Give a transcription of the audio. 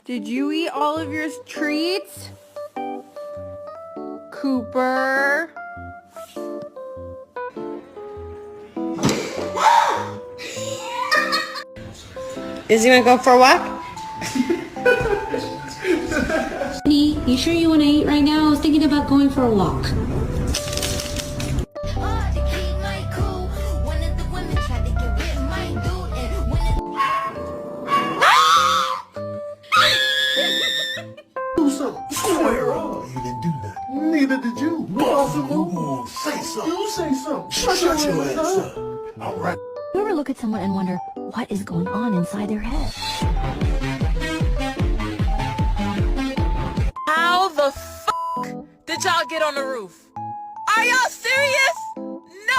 Did you eat all of your treats? Cooper? Is he gonna go for a walk? Honey, you sure you want to eat right now? I was thinking about going for a walk. Do something. Square up. You didn't do nothing. Neither did you. Ooh, say something. You say something. Shut your ass up. All right. You ever look at someone and wonder what is going on inside their head? How the fuck did y'all get on the roof? Are y'all serious?